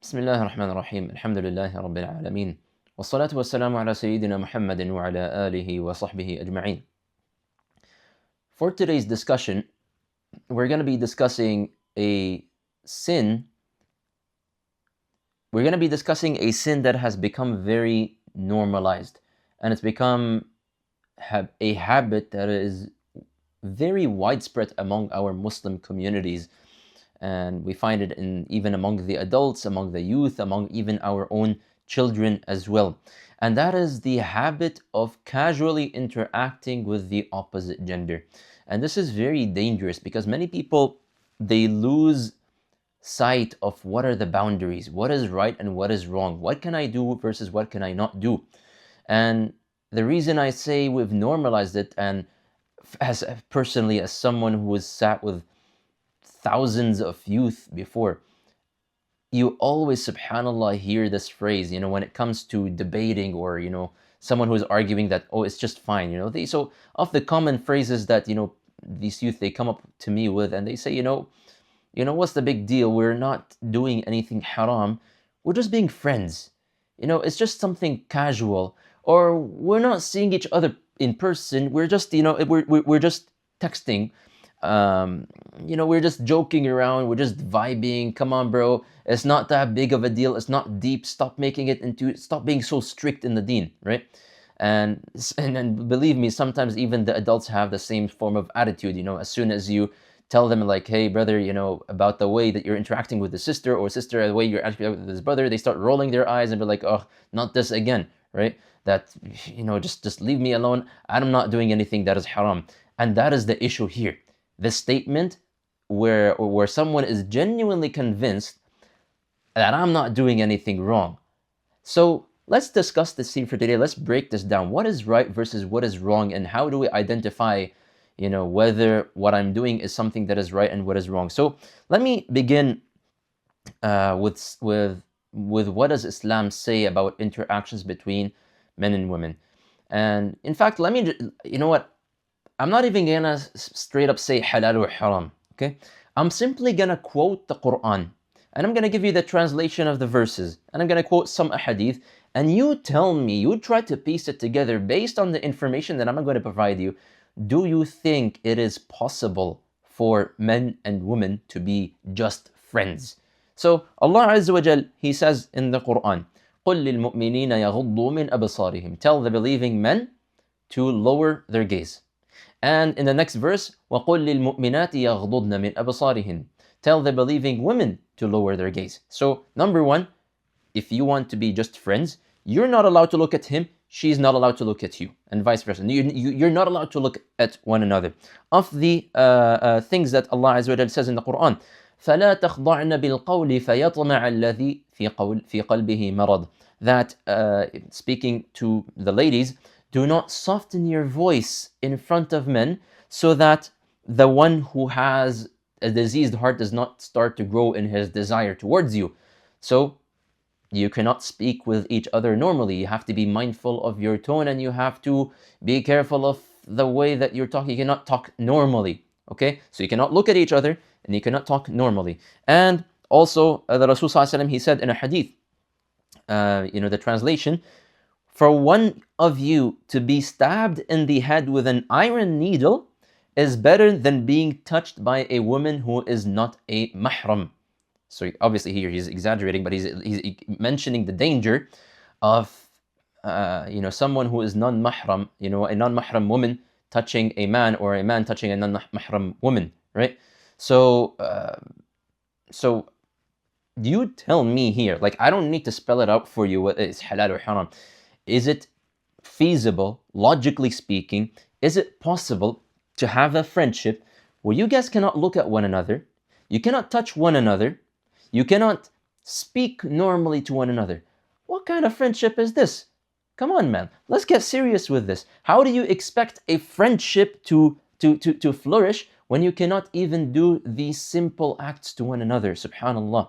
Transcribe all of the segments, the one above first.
بسم الله الرحمن الرحيم الحمد لله رب العالمين والصلاة والسلام على سيدنا محمد وعلى آله وصحبه أجمعين. For today's discussion, we're going to be discussing a sin. We're going to be discussing a sin that has become very normalized, and it's become a habit that is very widespread among our Muslim communities. And we find it even among the adults, among the youth, among even our own children as well. And that is the habit of casually interacting with the opposite gender. And this is very dangerous because many people, they lose sight of what are the boundaries, what is right and what is wrong, what can I do versus what can I not do. And the reason I say we've normalized it, and as personally as someone who has sat with thousands of youth before, you always, subhanallah, hear this phrase, when it comes to debating, or, someone who's arguing that, oh, it's just fine, so of the common phrases that, these youth, they come up to me with, and they say, what's the big deal? We're not doing anything haram. We're just being friends. It's just something casual, or we're not seeing each other in person. We're just, we're just texting. We're just joking around, we're just vibing. Come on, bro, it's not that big of a deal, it's not deep. Stop being so strict in the deen, right? And believe me, sometimes even the adults have the same form of attitude. As soon as you tell them, like, hey brother, about the way that you're interacting with the sister, or sister, the way you're acting with this brother, they start rolling their eyes and be like, oh, not this again, right? That, just leave me alone, I'm not doing anything that is haram. And that is the issue here. The statement where someone is genuinely convinced that I'm not doing anything wrong. So let's discuss this scene for today. Let's break this down. What is right versus what is wrong, and how do we identify, whether what I'm doing is something that is right and what is wrong? So let me begin with what does Islam say about interactions between men and women. And in fact, let me, I'm not even gonna straight up say halal or haram, okay? I'm simply gonna quote the Quran, and I'm gonna give you the translation of the verses, and I'm gonna quote some ahadith, and you tell me, you try to piece it together based on the information that I'm going to provide you. Do you think it is possible for men and women to be just friends? So Allah Azza wa Jal, He says in the Quran, قُلْ لِلْمُؤْمِنِينَ يَغُضُّوا مِنْ أَبْصَارِهِمْ. Tell the believing men to lower their gaze. And in the next verse, وَقُلْ لِلْمُؤْمِنَاتِ يَغْضُضْنَ مِنْ أَبْصَارِهِنْ. Tell the believing women to lower their gaze. So number one, if you want to be just friends, you're not allowed to look at him, she's not allowed to look at you, and vice versa. You're not allowed to look at one another. Of the things that Allah Azza wa Jalla says in the Quran, فَلَا تَخْضَعْنَ بِالْقَوْلِ فَيَطْمَعَ الَّذِي فِي قَلْبِهِ مَرَضٍ. That, speaking to the ladies, do not soften your voice in front of men, so that the one who has a diseased heart does not start to grow in his desire towards you. So you cannot speak with each other normally. You have to be mindful of your tone, and you have to be careful of the way that you're talking. You cannot talk normally, okay? So you cannot look at each other, and you cannot talk normally. And also, the Rasul Sallallahu Alaihi Wasallam, he said in a hadith, the translation, for one of you to be stabbed in the head with an iron needle is better than being touched by a woman who is not a mahram. So obviously here he's exaggerating, but he's mentioning the danger of someone who is non-mahram, a non-mahram woman touching a man, or a man touching a non-mahram woman, right? So you tell me here, like, I don't need to spell it out for you what is halal or haram. Is it feasible, logically speaking, is it possible to have a friendship where you guys cannot look at one another, you cannot touch one another, you cannot speak normally to one another? What kind of friendship is this? Come on, man, let's get serious with this. How do you expect a friendship to flourish when you cannot even do these simple acts to one another? Subhanallah.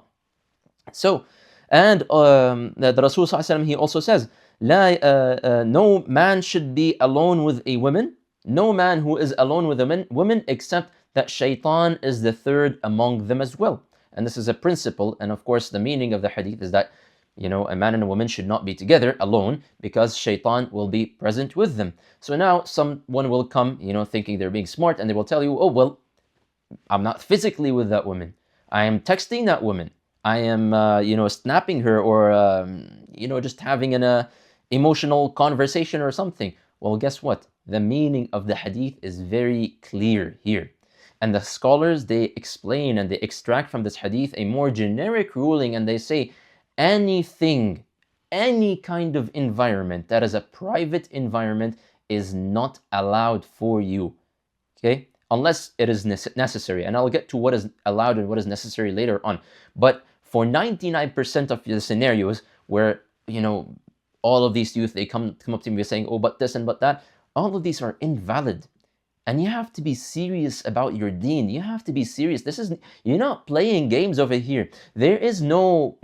So, and the Rasul Sallallahu Alaihi Wasallam, he also says, no man should be alone with a woman, no man who is alone with a woman, except that shaitan is the third among them as well. And this is a principle. And of course, the meaning of the hadith is that, a man and a woman should not be together alone because shaitan will be present with them. So now someone will come, thinking they're being smart, and they will tell you, oh, well, I'm not physically with that woman. I am texting that woman. I am, snapping her, or, just having an emotional conversation or something. Well, guess what? The meaning of the hadith is very clear here. And the scholars, they explain and they extract from this hadith a more generic ruling, and they say anything, any kind of environment that is a private environment is not allowed for you. Okay? Unless it is necessary. And I'll get to what is allowed and what is necessary later on. But for 99% of the scenarios where, all of these youth, they come up to me saying, oh, but this and but that, all of these are invalid. And you have to be serious about your deen. You have to be serious. You're not playing games over here. There is no,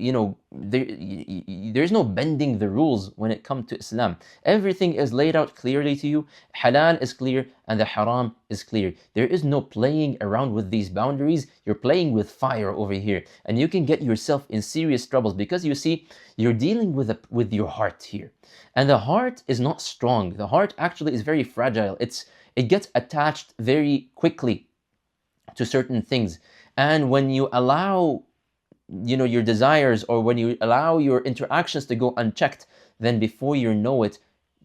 there's no bending the rules when it comes to Islam. Everything is laid out clearly to you. Halal is clear and the haram is clear. There is no playing around with these boundaries. You're playing with fire over here. And you can get yourself in serious troubles because you see, you're dealing with your heart here. And the heart is not strong. The heart actually is very fragile. It gets attached very quickly to certain things. And when you allow, your desires, or when you allow your interactions to go unchecked, then before you know it,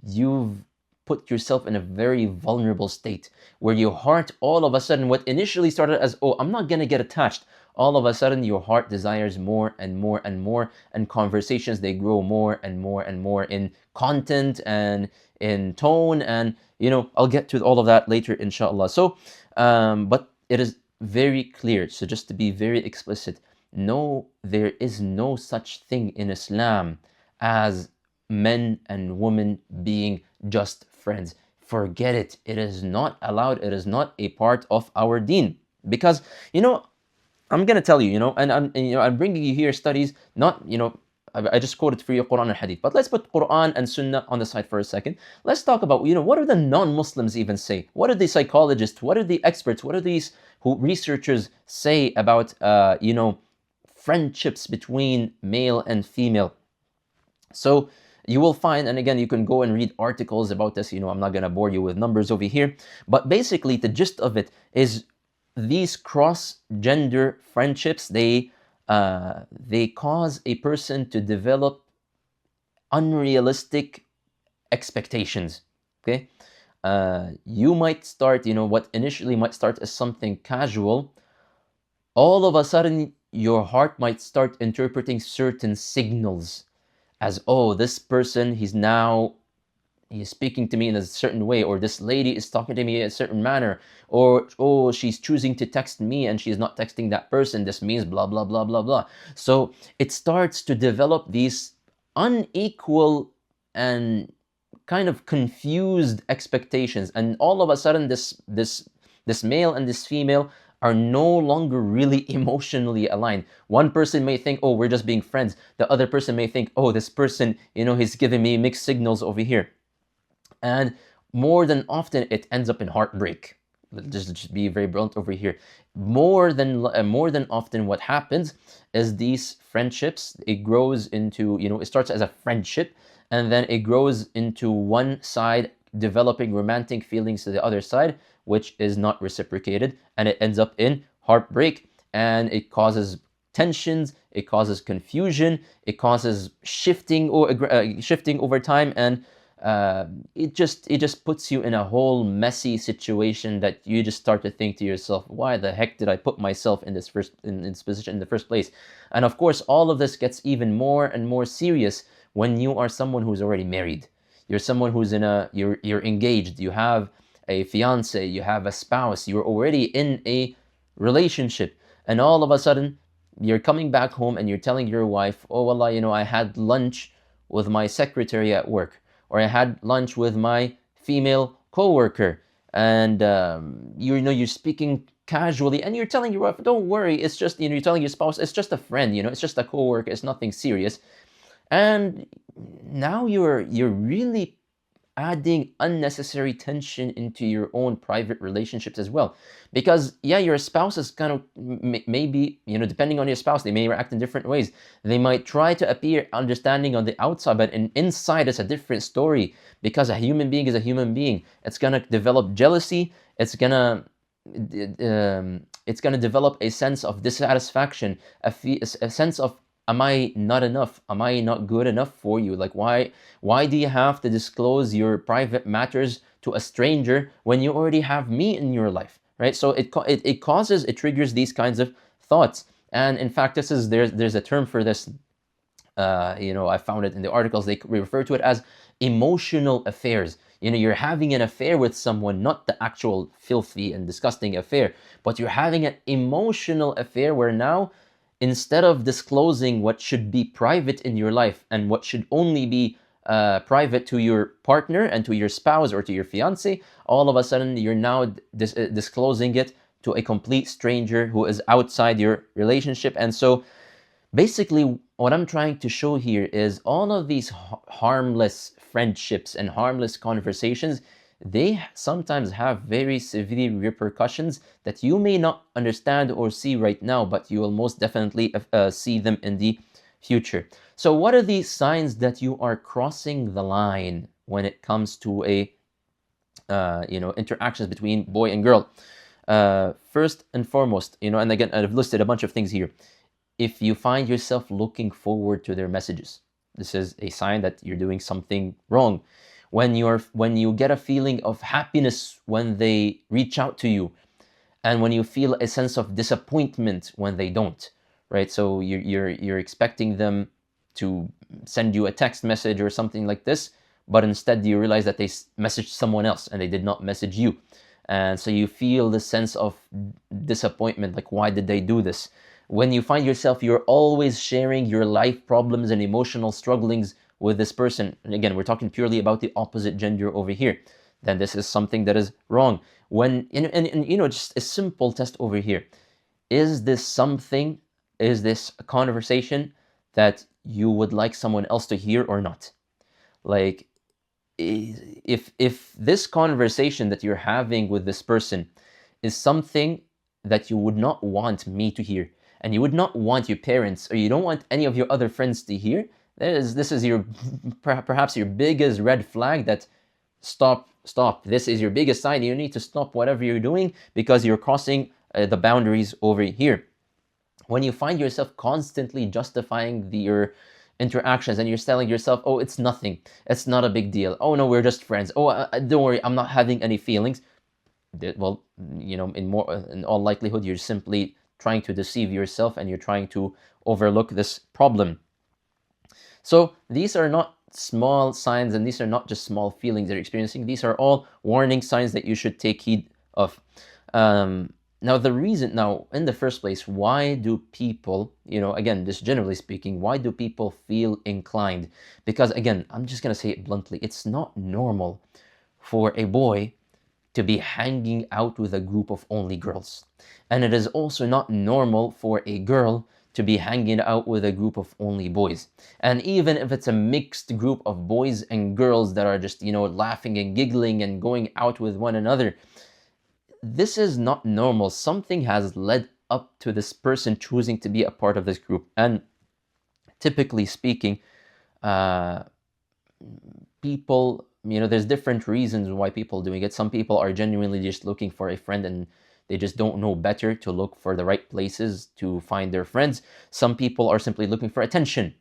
you've put yourself in a very vulnerable state where your heart, all of a sudden, what initially started as, oh, I'm not going to get attached, all of a sudden your heart desires more and more and more, and conversations, they grow more and more and more in content and in tone, and I'll get to all of that later, inshallah. So, but it is very clear. So just to be very explicit, no, there is no such thing in Islam as men and women being just friends. Forget it. It is not allowed. It is not a part of our deen. Because, I'm going to tell you, and I'm bringing you here studies, not, I just quoted for you Quran and Hadith, but let's put Quran and Sunnah on the side for a second. Let's talk about, what do the non-Muslims even say? What do the psychologists, what are the experts, what are these researchers say about, friendships between male and female? So you will find, and again, you can go and read articles about this, I'm not going to bore you with numbers over here, but basically the gist of it is these cross-gender friendships, they cause a person to develop unrealistic expectations. Okay, you might start, what initially might start as something casual, all of a sudden your heart might start interpreting certain signals as, oh, this person, he's speaking to me in a certain way, or this lady is talking to me in a certain manner, or, oh, she's choosing to text me and she's not texting that person. This means blah, blah, blah, blah, blah. So it starts to develop these unequal and kind of confused expectations. And all of a sudden, this male and this female are no longer really emotionally aligned. One person may think, oh, we're just being friends. The other person may think, oh, this person, he's giving me mixed signals over here. And more than often, it ends up in heartbreak. Just be very blunt over here. More than often, what happens is these friendships, it grows into, it starts as a friendship, and then it grows into one side developing romantic feelings to the other side, which is not reciprocated, and it ends up in heartbreak, and it causes tensions, it causes confusion, it causes shifting over time, and it just puts you in a whole messy situation that you just start to think to yourself, why the heck did I put myself in this position in the first place? And of course, all of this gets even more and more serious when you are someone who's already married. You're someone who's you're engaged, you have a fiance, you have a spouse, you're already in a relationship, and all of a sudden you're coming back home and you're telling your wife, oh wallah, I had lunch with my secretary at work, or I had lunch with my female co-worker, and you're speaking casually, and you're telling your wife, don't worry, it's just, you're telling your spouse, it's just a friend, it's just a co-worker, it's nothing serious. And now you're really adding unnecessary tension into your own private relationships as well. Because yeah, your spouse is kind of maybe, depending on your spouse, they may react in different ways. They might try to appear understanding on the outside, but inside it's a different story, because a human being is a human being. It's gonna develop jealousy. It's gonna develop a sense of dissatisfaction, a sense of, am I not enough? Am I not good enough for you? Like, why do you have to disclose your private matters to a stranger when you already have me in your life, right? So it triggers these kinds of thoughts. And in fact, there's a term for this. I found it in the articles. They refer to it as emotional affairs. You're having an affair with someone, not the actual filthy and disgusting affair, but you're having an emotional affair where now, instead of disclosing what should be private in your life and what should only be private to your partner and to your spouse or to your fiance, all of a sudden you're now disclosing it to a complete stranger who is outside your relationship. And so basically, what I'm trying to show here is all of these harmless friendships and harmless conversations, they sometimes have very severe repercussions that you may not understand or see right now, but you will most definitely see them in the future. So what are these signs that you are crossing the line when it comes to interactions between boy and girl? First and foremost, and again, I've listed a bunch of things here. If you find yourself looking forward to their messages, this is a sign that you're doing something wrong. When you get a feeling of happiness when they reach out to you, and when you feel a sense of disappointment when they don't, right? So you're expecting them to send you a text message or something like this, but instead you realize that they messaged someone else and they did not message you. And so you feel the sense of disappointment, like, why did they do this? When you find yourself, you're always sharing your life problems and emotional strugglings with this person, and again, we're talking purely about the opposite gender over here, then this is something that is wrong. When, just a simple test over here. Is this a conversation that you would like someone else to hear or not? Like, if this conversation that you're having with this person is something that you would not want me to hear, and you would not want your parents or you don't want any of your other friends to hear, this is your perhaps your biggest red flag. That stop. This is your biggest sign. You need to stop whatever you're doing, because you're crossing the boundaries over here. When you find yourself constantly justifying your interactions and you're telling yourself, oh, it's nothing, it's not a big deal, oh no, we're just friends, oh, don't worry, I'm not having any feelings, well, in all likelihood, you're simply trying to deceive yourself and you're trying to overlook this problem. So these are not small signs, and these are not just small feelings that you're experiencing. These are all warning signs that you should take heed of. Now, in the first place, why do people, again, just generally speaking, why do people feel inclined? Because again, I'm just going to say it bluntly, it's not normal for a boy to be hanging out with a group of only girls. And it is also not normal for a girl to be hanging out with a group of only boys. And even if it's a mixed group of boys and girls that are just, laughing and giggling and going out with one another, this is not normal. Something has led up to this person choosing to be a part of this group. And typically speaking, people, there's different reasons why people are doing it. Some people are genuinely just looking for a friend and they just don't know better to look for the right places to find their friends. Some people are simply looking for attention.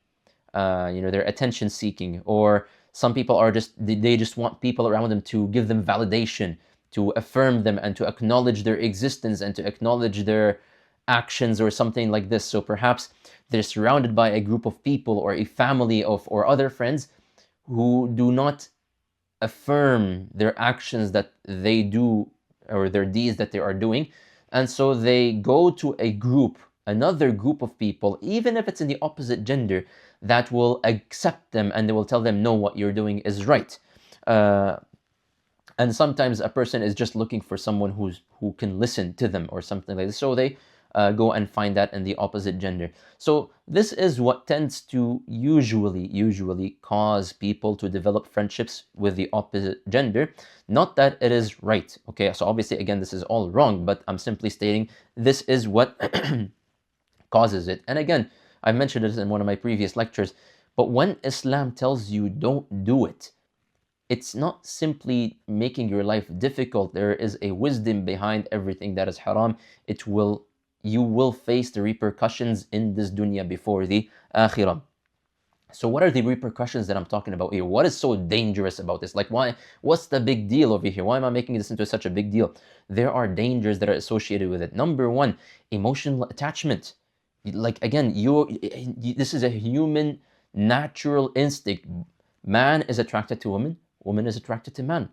They're attention seeking. Or some people they just want people around them to give them validation, to affirm them and to acknowledge their existence and to acknowledge their actions or something like this. So perhaps they're surrounded by a group of people or a family or other friends who do not affirm their actions that they do or their deeds that they are doing. And so they go to another group of people, even if it's in the opposite gender, that will accept them and they will tell them, no, what you're doing is right. And sometimes a person is just looking for someone who can listen to them or something like this. So they go and find that in the opposite gender. So this is what tends to usually cause people to develop friendships with the opposite gender. Not that it is right. Okay, so obviously again this is all wrong, but I'm simply stating this is what causes it. And again, I mentioned this in one of my previous lectures, but when Islam tells you don't do it, it's not simply making your life difficult. There is a wisdom behind everything that is haram. You will face the repercussions in this dunya before the akhirah. So what are the repercussions that I'm talking about here? What is so dangerous about this? Like, what's the big deal over here? Why am I making this into such a big deal? There are dangers that are associated with it. Number one, emotional attachment. Like again, this is a human natural instinct. Man is attracted to woman, woman is attracted to man.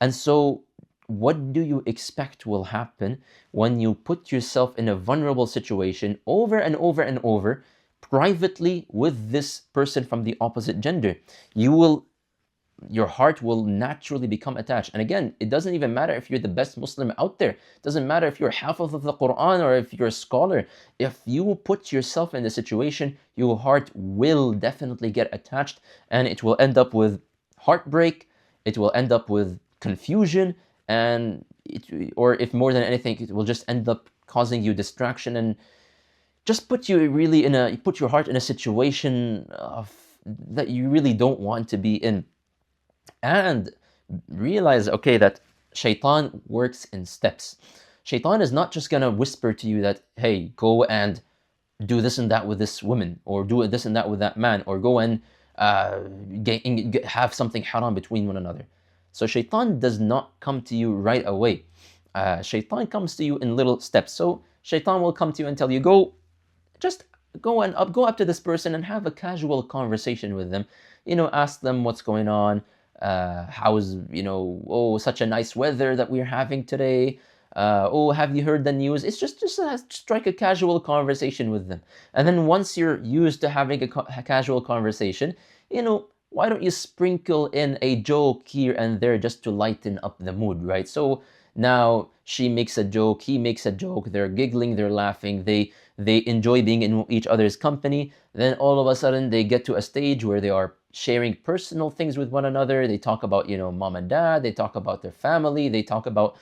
And so what do you expect will happen when you put yourself in a vulnerable situation over and over and over privately with this person from the opposite gender? Your heart will naturally become attached. And again, it doesn't even matter if you're the best Muslim out there. It doesn't matter if you're hafiz of the Quran or if you're a scholar. If you put yourself in the situation, your heart will definitely get attached, and it will end up with heartbreak. It will end up with confusion, and or if more than anything, it will just end up causing you distraction and just put your heart in a situation that you really don't want to be in. And realize, okay, that shaitan works in steps. Shaitan is not just gonna whisper to you that, hey, go and do this and that with this woman, or do this and that with that man, or go and have something haram between one another. So shaitan does not come to you right away. Shaitan comes to you in little steps. So shaitan will come to you and tell you, just go up to this person and have a casual conversation with them. Ask them what's going on. How's, such a nice weather that we're having today. Have you heard the news? It's just strike a casual conversation with them. And then once you're used to having a casual conversation, why don't you sprinkle in a joke here and there just to lighten up the mood, right? So now she makes a joke, he makes a joke, they're giggling, they're laughing, they enjoy being in each other's company. Then all of a sudden they get to a stage where they are sharing personal things with one another. They talk about, mom and dad, they talk about their family, they talk about,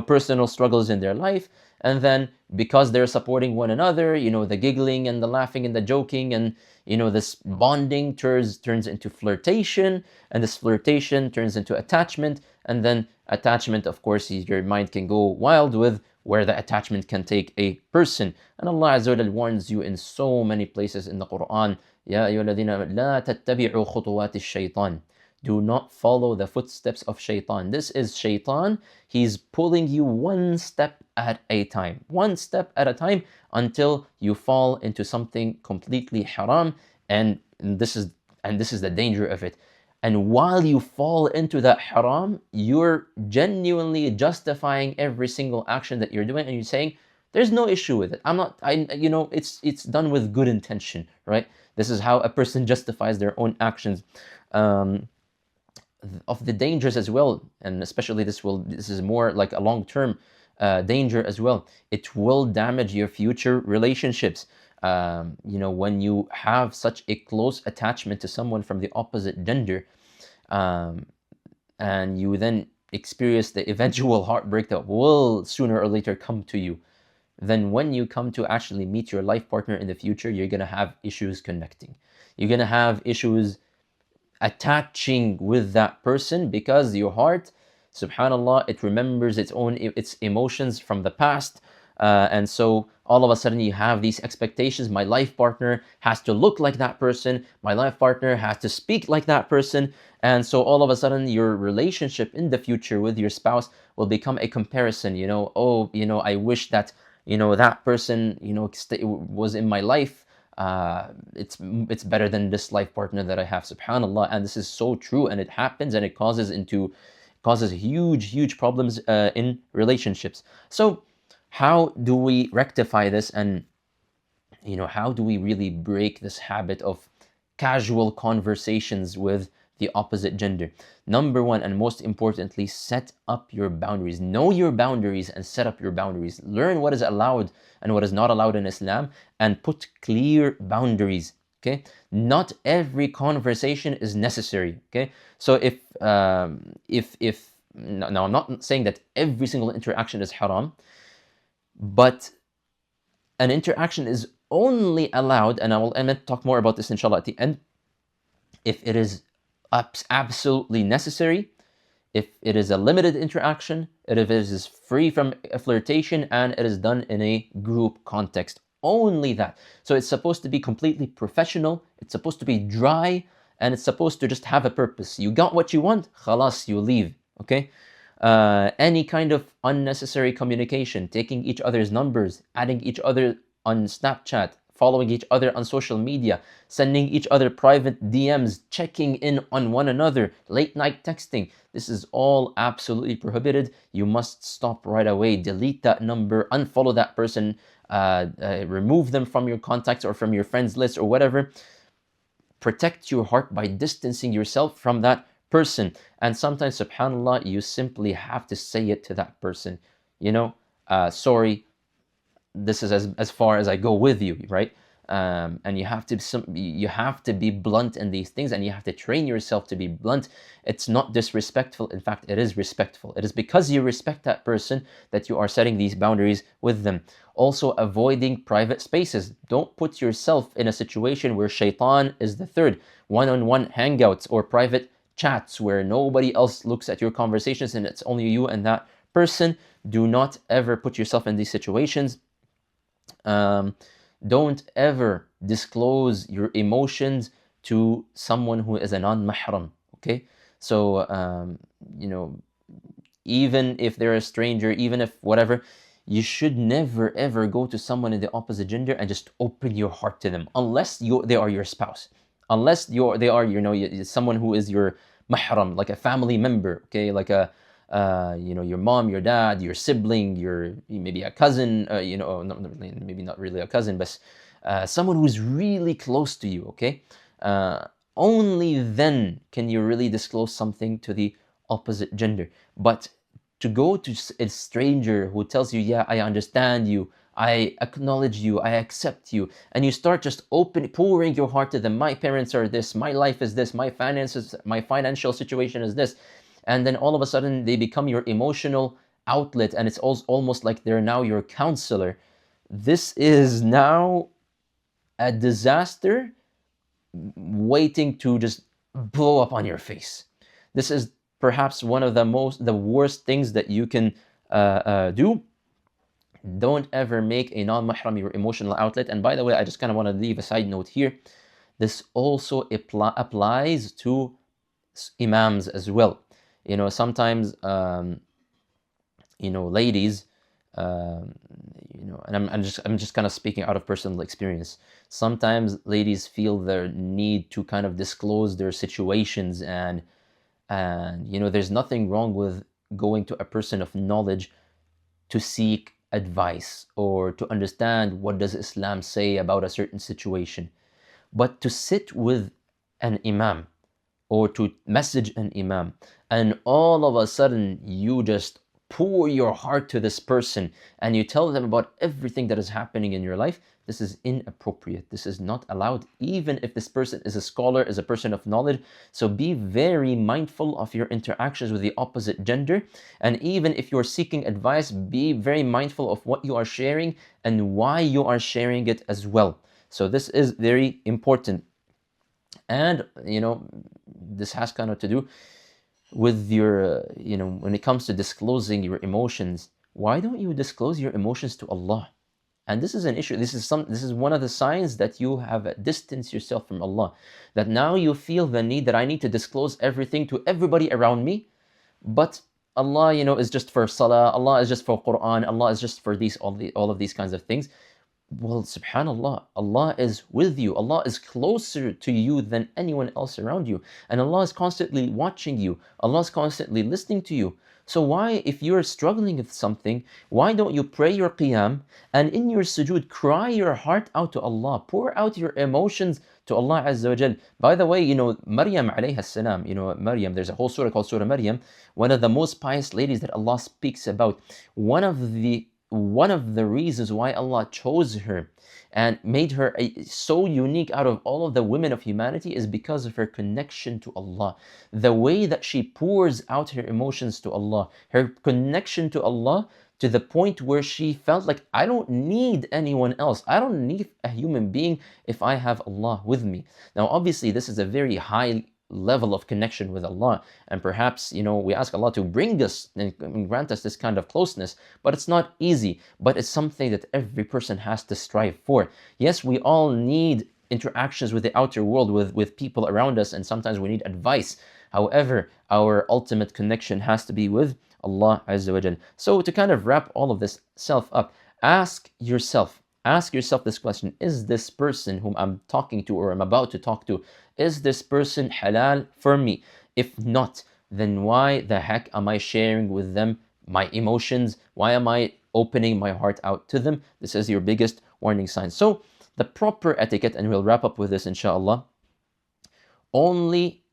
personal struggles in their life. And then because they're supporting one another, the giggling and the laughing and the joking and, this bonding turns into flirtation, and this flirtation turns into attachment. And then attachment, of course, your mind can go wild with where the attachment can take a person. And Allah Azza wa Jal warns you in so many places in the Quran, Ya ayyuhalladhina la tattabi'u khutuwati shaytan. Do not follow the footsteps of shaitan. This is shaitan. He's pulling you one step at a time. One step at a time until you fall into something completely haram. And this is the danger of it. And while you fall into that haram, you're genuinely justifying every single action that you're doing, and you're saying, there's no issue with it. It's done with good intention, right? This is how a person justifies their own actions. Of the dangers as well, and especially this is more like a long-term danger as well. It will damage your future relationships. When you have such a close attachment to someone from the opposite gender, and you then experience the eventual heartbreak that will sooner or later come to you, then when you come to actually meet your life partner in the future, you're going to have issues connecting. You're going to have issues attaching with that person, because your heart, subhanallah, it remembers its emotions from the past. And so all of a sudden you have these expectations. My life partner has to look like that person. My life partner has to speak like that person. And so all of a sudden your relationship in the future with your spouse will become a comparison. I wish that, that person, was in my life. It's better than this life partner that I have, subhanallah. And this is so true, and it happens, and it causes huge problems in relationships. So how do we rectify this, and how do we really break this habit of casual conversations with the opposite gender. Number one, and most importantly, set up your boundaries. Know your boundaries and set up your boundaries. Learn what is allowed and what is not allowed in Islam, and put clear boundaries. Okay, not every conversation is necessary. Okay, so if now, I'm not saying that every single interaction is haram, but an interaction is only allowed, and I'm talk more about this inshallah at the end, if it is absolutely necessary, if it is a limited interaction, if it is free from a flirtation, and it is done in a group context. Only that. So it's supposed to be completely professional, it's supposed to be dry, and it's supposed to just have a purpose. You got what you want, khalas, you leave. Okay? Any kind of unnecessary communication, taking each other's numbers, adding each other on Snapchat, following each other on social media, sending each other private DMs, checking in on one another, late night texting. This is all absolutely prohibited. You must stop right away. Delete that number, unfollow that person, remove them from your contacts or from your friends list or whatever. Protect your heart by distancing yourself from that person. And sometimes, subhanAllah, you simply have to say it to that person. Sorry, this is as far as I go with you, right? And you have to be blunt in these things, and you have to train yourself to be blunt. It's not disrespectful. In fact, it is respectful. It is because you respect that person that you are setting these boundaries with them. Also, avoiding private spaces. Don't put yourself in a situation where shaitan is the third. One-on-one hangouts or private chats where nobody else looks at your conversations and it's only you and that person. Do not ever put yourself in these situations. Don't ever disclose your emotions to someone who is a non-mahram. Okay, so even if they're a stranger, even if whatever, you should never ever go to someone in the opposite gender and just open your heart to them, unless they are your spouse, unless they are someone who is your mahram, like a family member. Okay, like a your mom, your dad, your sibling, your maybe a cousin, maybe not really a cousin, but someone who's really close to you. Okay, only then can you really disclose something to the opposite gender. But to go to a stranger who tells you, yeah, I understand you, I acknowledge you, I accept you, and you start just pouring your heart to them. My parents are this, my life is this, my financial situation is this. And then all of a sudden they become your emotional outlet, and it's almost like they're now your counselor. This is now a disaster waiting to just blow up on your face. This is perhaps one of the worst things that you can do. Don't ever make a non-mahram your emotional outlet. And by the way, I just kind of want to leave a side note here. This also applies to imams as well. Sometimes ladies, and I'm just kind of speaking out of personal experience. Sometimes ladies feel the need to kind of disclose their situations, and there's nothing wrong with going to a person of knowledge to seek advice or to understand what does Islam say about a certain situation. But to sit with an imam or to message an imam, and all of a sudden you just pour your heart to this person and you tell them about everything that is happening in your life, this is inappropriate. This is not allowed, even if this person is a scholar, is a person of knowledge. So be very mindful of your interactions with the opposite gender. And even if you're seeking advice, be very mindful of what you are sharing and why you are sharing it as well. So this is very important. And this has kind of to do with your when it comes to disclosing your emotions. Why don't you disclose your emotions to Allah? And this is an issue. This is one of the signs that you have distanced yourself from Allah, that now you feel the need that I need to disclose everything to everybody around me. But Allah is just for salah, Allah is just for Quran, Allah is just for all of these kinds of things. Well, subhanallah, Allah is with you. Allah is closer to you than anyone else around you. And Allah is constantly watching you. Allah is constantly listening to you. So why, if you're struggling with something, why don't you pray your qiyam and in your sujood cry your heart out to Allah, pour out your emotions to Allah Azza wa Jal. By the way, Maryam alayha salam, Maryam, there's a whole surah called Surah Maryam, one of the most pious ladies that Allah speaks about. One of the reasons why Allah chose her and made her so unique out of all of the women of humanity is because of her connection to Allah. The way that she pours out her emotions to Allah, her connection to Allah, to the point where she felt like, I don't need anyone else. I don't need a human being if I have Allah with me. Now, obviously, this is a very high level of connection with Allah. And perhaps, we ask Allah to bring us and grant us this kind of closeness, but it's not easy. But it's something that every person has to strive for. Yes, we all need interactions with the outer world, with people around us, and sometimes we need advice. However, our ultimate connection has to be with Allah Azza wa Jal. So to kind of wrap all of this self up, ask yourself this question: is this person whom I'm talking to or I'm about to talk to, is this person halal for me? If not, then why the heck am I sharing with them my emotions? Why am I opening my heart out to them? This is your biggest warning sign. So the proper etiquette, and we'll wrap up with this inshallah: only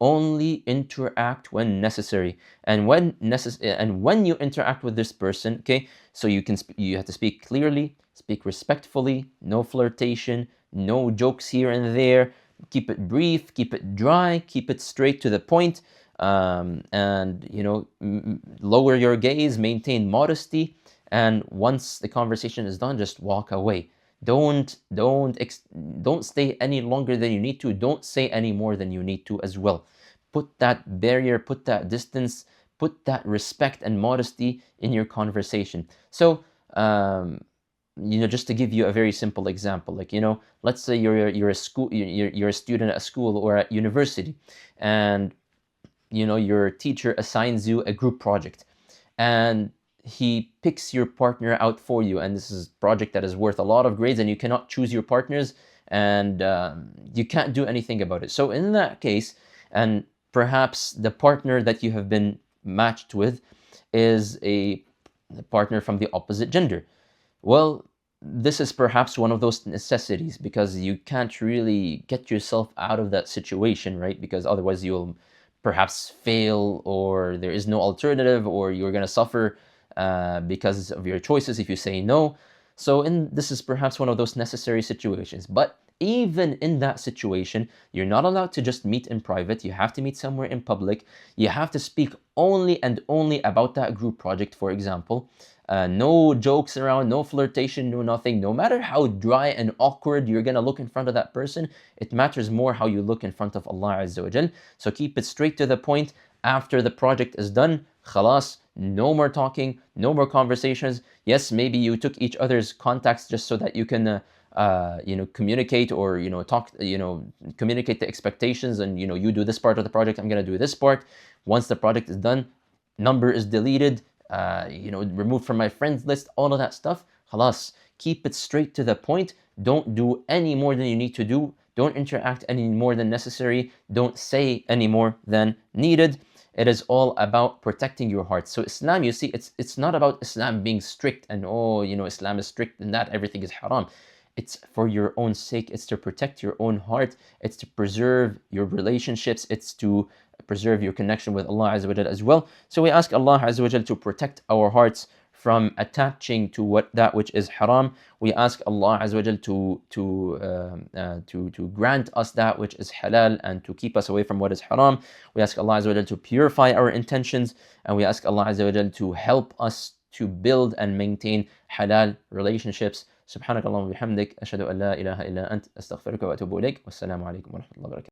interact when necessary, and when you interact with this person, okay, so you have to speak clearly, speak respectfully, no flirtation, no jokes here and there, keep it brief, keep it dry, keep it straight to the point, and lower your gaze, maintain modesty, and once the conversation is done, just walk away. Don't stay any longer than you need to. Don't say any more than you need to as well. Put that barrier, put that distance, put that respect and modesty in your conversation. So, just to give you a very simple example, like, let's say you're a student at a school or at university, and your teacher assigns you a group project, and he picks your partner out for you, and this is a project that is worth a lot of grades, and you cannot choose your partners, and you can't do anything about it. So in that case, and perhaps the partner that you have been matched with is a partner from the opposite gender, well, this is perhaps one of those necessities, because you can't really get yourself out of that situation, right? Because otherwise you'll perhaps fail, or there is no alternative, or you're going to suffer because of your choices if you say no. So this is perhaps one of those necessary situations. But even in that situation, you're not allowed to just meet in private. You have to meet somewhere in public. You have to speak only and only about that group project, for example. No jokes around, no flirtation, no nothing. No matter how dry and awkward you're gonna look in front of that person, it matters more how you look in front of Allah Azza wa Jal. So keep it straight to the point. After the project is done, khalas, no more talking, no more conversations. Yes, maybe you took each other's contacts just so that you can communicate, or talk, communicate the expectations, and you do this part of the project, I'm gonna do this part. Once the project is done, number is deleted, removed from my friends list, all of that stuff. Khalas, keep it straight to the point. Don't do any more than you need to do. Don't interact any more than necessary. Don't say any more than needed. It is all about protecting your heart. So Islam, you see, it's not about Islam being strict and Islam is strict and that everything is haram. It's for your own sake. It's to protect your own heart. It's to preserve your relationships. It's to preserve your connection with Allah Azza wa Jal as well. So we ask Allah Azza wa Jal to protect our hearts from attaching to that which is haram. We ask Allah Azza wa Jal to grant us that which is halal, and to keep us away from what is haram. We ask Allah Azza wa Jal to purify our intentions, and we ask Allah Azza wa Jal to help us to build and maintain halal relationships. سبحانك اللهم وبحمدك أشهد أن لا إله إلا أنت أستغفرك وأتوب إليك والسلام عليكم ورحمة الله وبركاته.